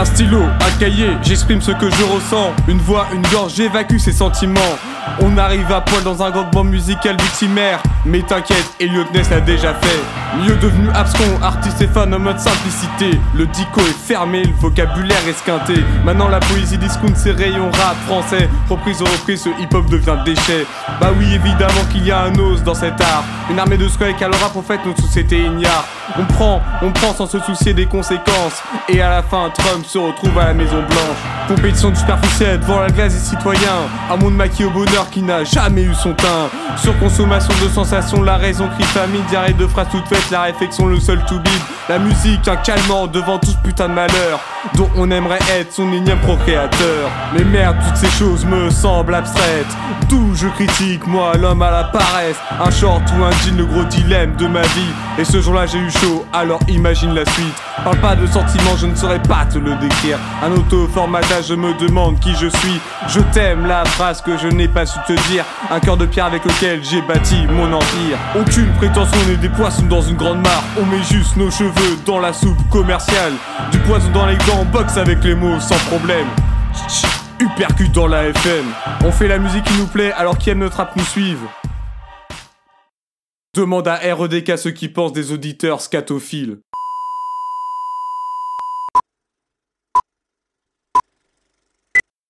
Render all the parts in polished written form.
Un stylo, un cahier, j'exprime ce que je ressens. Une voix, une gorge, j'évacue ces sentiments. On arrive à poil dans un groupement musical victimaire. Mais t'inquiète, Elliot Ness l'a déjà fait. Milieu devenu abscon, artiste et fan en mode simplicité. Le dico est fermé, le vocabulaire esquinté. Maintenant la poésie discount ses rayons rap français. Reprise au reprise, ce hip-hop devient déchet. Bah oui, évidemment qu'il y a un os dans cet art. Une armée de squelettes à l'aura pour fait notre société ignare. On prend sans se soucier des conséquences. Et à la fin, Trump se retrouve à la Maison Blanche. Compétition du superficiel devant la glace des citoyens. Un monde maquillé au bonheur qui n'a jamais eu son teint. Surconsommation de sensations, la raison crie famille. Diarrhée de phrases toutes faites, la réflexion le seul to bid. La musique un calmant devant tout ce putain de malheur dont on aimerait être son énième procréateur. Mais merde, toutes ces choses me semblent abstraites. D'où je critique, moi, l'homme à la paresse. Un short ou un jean, le gros dilemme de ma vie. Et ce jour-là j'ai eu chaud, alors imagine la suite. Parle pas de sentiments, je ne saurais pas te le décrire. Un auto-formatage, je me demande qui je suis. Je t'aime, la phrase que je n'ai pas su te dire. Un cœur de pierre avec lequel j'ai bâti mon empire. Aucune prétention, on est des poissons dans une grande mare. On met juste nos cheveux dans la soupe commerciale. Du poison dans les dents, on boxe avec les mots sans problème. Uppercut dans la FM. On fait la musique qui nous plaît alors qui aime notre rap nous suivent. Demande à REDK ceux qui pensent des auditeurs scatophiles.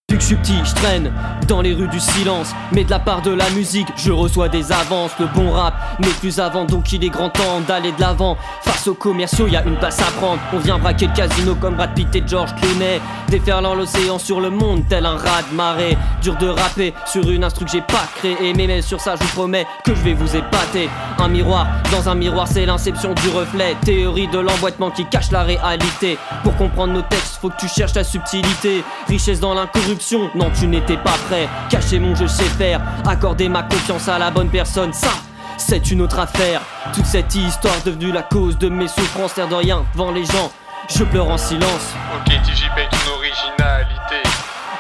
Depuis que je suis petit, je traîne dans les rues du silence. Mais de la part de la musique, je reçois des avances. Le bon rap n'est plus avant, donc il est grand temps d'aller de l'avant. Face aux commerciaux, y a une place à prendre. On vient braquer le casino comme Brad Pitt et George Clooney. Déferlant l'océan sur le monde, tel un raz de marée. Dur de rapper sur une instru que j'ai pas créée. Mais sur ça, je vous promets que je vais vous épater. Un miroir, dans un miroir, c'est l'inception du reflet. Théorie de l'emboîtement qui cache la réalité. Pour comprendre nos textes, faut que tu cherches la subtilité. Richesse dans l'incorruption, non tu n'étais pas prêt. Cacher mon je sais faire, accorder ma confiance à la bonne personne, ça c'est une autre affaire. Toute cette histoire devenue la cause de mes souffrances, l'air de rien devant les gens, je pleure en silence. Ok TJ paye ton originalité.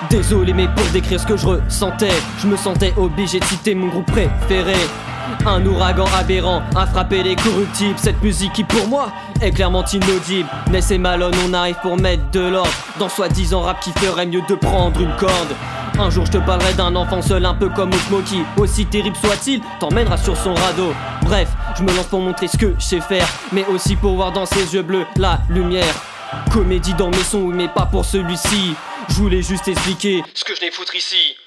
Désolé mais pour décrire ce que je ressentais, je me sentais obligé de citer mon groupe préféré. Un ouragan aberrant a frappé les corruptibles. Cette musique qui pour moi est clairement inaudible. Ness et Malone, on arrive pour mettre de l'ordre dans soi-disant rap qui ferait mieux de prendre une corde. Un jour je te parlerai d'un enfant seul un peu comme Smokey. Aussi terrible soit-il, t'emmènera sur son radeau. Bref, je me lance pour montrer ce que je sais faire, mais aussi pour voir dans ses yeux bleus la lumière. Comédie dans mes sons, mais pas pour celui-ci. Je voulais juste expliquer ce que je n'ai foutre ici.